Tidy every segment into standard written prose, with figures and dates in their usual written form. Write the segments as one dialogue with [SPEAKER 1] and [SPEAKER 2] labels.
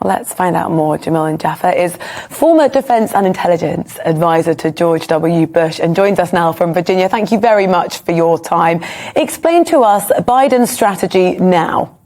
[SPEAKER 1] Let's find out more. Jamil and Jaffer is former Defence and Intelligence Advisor to George W. Bush and joins us now from Virginia. Thank you very much for your time. Explain to us Biden's strategy now.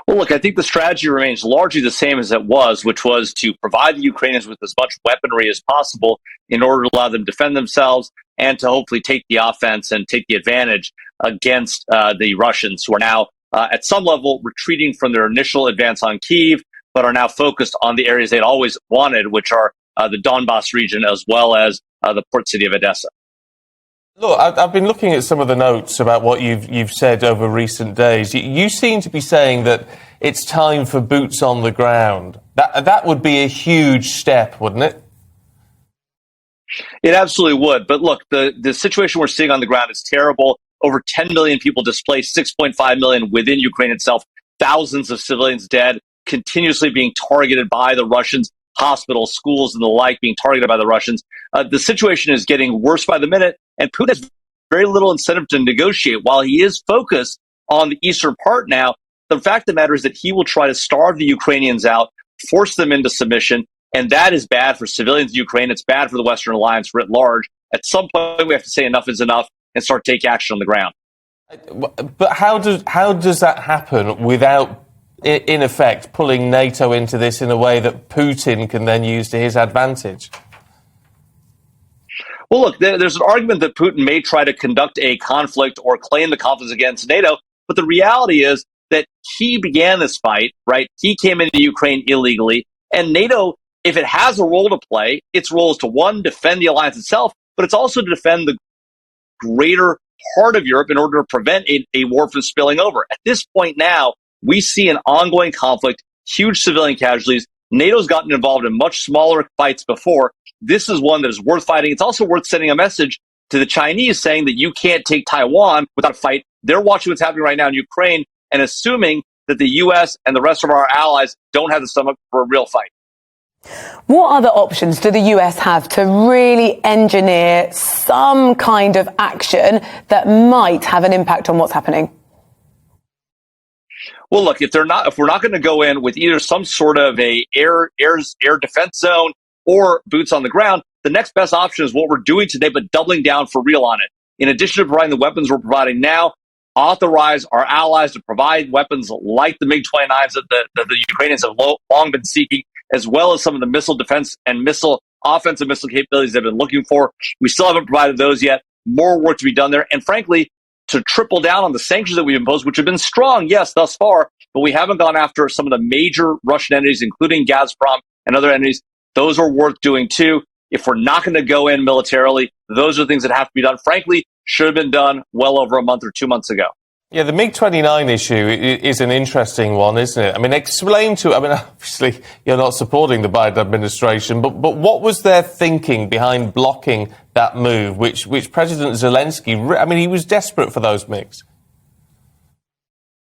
[SPEAKER 2] Well, look, I think the strategy remains largely the same as it was, which was to provide the Ukrainians with as much weaponry as possible in order to allow them to defend themselves and to hopefully take the offense and take the advantage against the Russians, who are now at some level retreating from their initial advance on Kyiv, but are now focused on the areas they'd always wanted, which are the Donbass region as well as the port city of Odessa.
[SPEAKER 3] Look, I've been looking at some of the notes about what you've said over recent days. You seem to be saying that it's time for boots on the ground. That would be a huge step, wouldn't it?
[SPEAKER 2] It absolutely would. But look, the situation we're seeing on the ground is terrible. Over 10 million people displaced, 6.5 million within Ukraine itself, thousands of civilians dead, continuously being targeted by the Russians, hospitals, schools, and the like being targeted by the Russians. The situation is getting worse by the minute, and Putin has very little incentive to negotiate. While he is focused on the eastern part now, the fact of the matter is that he will try to starve the Ukrainians out, force them into submission, and that is bad for civilians in Ukraine. It's bad for the Western alliance writ large. At some point, we have to say enough is enough and start taking action on the ground.
[SPEAKER 3] But how does that happen without, in effect, pulling NATO into this in a way that Putin can then use to his advantage?
[SPEAKER 2] Well, look, there's an argument that Putin may try to conduct a conflict or claim the conflict against NATO, but the reality is that he began this fight, right? He came into Ukraine illegally, and NATO, if it has a role to play, its role is to, one, defend the alliance itself, but it's also to defend the greater part of Europe in order to prevent a war from spilling over. At this point now, we see an ongoing conflict, huge civilian casualties. NATO's gotten involved in much smaller fights before. This is one that is worth fighting. It's also worth sending a message to the Chinese saying that you can't take Taiwan without a fight. They're watching what's happening right now in Ukraine and assuming that the U.S. and the rest of our allies don't have the stomach for a real fight.
[SPEAKER 1] What other options do the US have to really engineer some kind of action that might have an impact on what's happening?
[SPEAKER 2] Well, look, if we're not going to go in with either some sort of a air defense zone or boots on the ground, the next best option is what we're doing today, but doubling down for real on it. In addition to providing the weapons we're providing now, authorize our allies to provide weapons like the MiG-29s that the Ukrainians have long been seeking, as well as some of the missile defense and offensive missile capabilities they've been looking for. We still haven't provided those yet. More work to be done there. And frankly, to triple down on the sanctions that we've imposed, which have been strong, yes, thus far, but we haven't gone after some of the major Russian entities, including Gazprom and other entities. Those are worth doing too. If we're not going to go in militarily, those are things that have to be done. Frankly, should have been done well over a month or 2 months ago.
[SPEAKER 3] Yeah, the MiG-29 issue is an interesting one, isn't it? I mean, obviously you're not supporting the Biden administration, but what was their thinking behind blocking that move, which President Zelensky, he was desperate for those MiGs.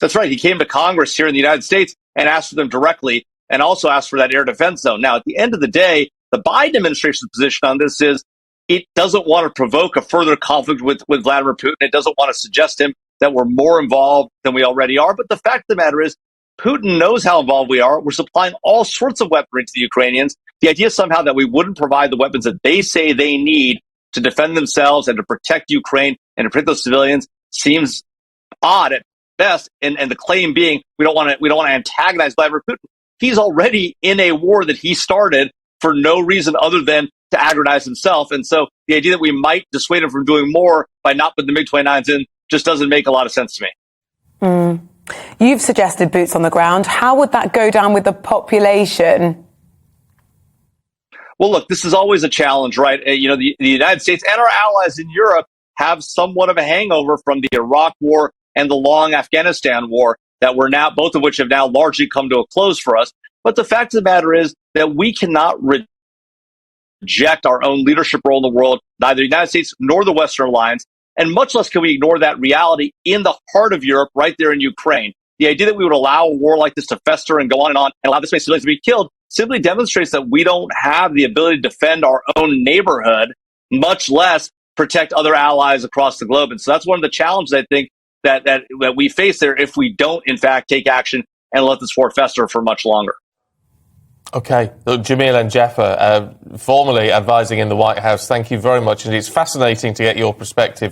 [SPEAKER 2] That's right. He came to Congress here in the United States and asked for them directly and also asked for that air defense zone. Now, at the end of the day, the Biden administration's position on this is it doesn't want to provoke a further conflict with Vladimir Putin. It doesn't want to suggest to him that we're more involved than we already are. But the fact of the matter is, Putin knows how involved we are. We're supplying all sorts of weaponry to the Ukrainians. The idea somehow that we wouldn't provide the weapons that they say they need to defend themselves and to protect Ukraine and to protect those civilians seems odd at best. And the claim being we don't want to antagonize Vladimir Putin. He's already in a war that he started for no reason other than to aggranize himself. And so the idea that we might dissuade him from doing more by not putting the MiG-29s in just doesn't make a lot of sense to me.
[SPEAKER 1] You've suggested boots on the ground. How would that go down with the population?
[SPEAKER 2] Well, look, this is always a challenge, right? The United States and our allies in Europe have somewhat of a hangover from the Iraq War and the long Afghanistan war that both of which have now largely come to a close for us. But the fact of the matter is that we cannot reject our own leadership role in the world, neither the United States nor the Western alliance. And much less can we ignore that reality in the heart of Europe, right there in Ukraine. The idea that we would allow a war like this to fester and go on and allow this many civilians to be killed simply demonstrates that we don't have the ability to defend our own neighborhood, much less protect other allies across the globe. And so that's one of the challenges, I think, that we face there if we don't, in fact, take action and let this war fester for much longer.
[SPEAKER 3] Okay. Look, Jamil and Jaffer, formerly advising in the White House, thank you very much. And it's fascinating to get your perspective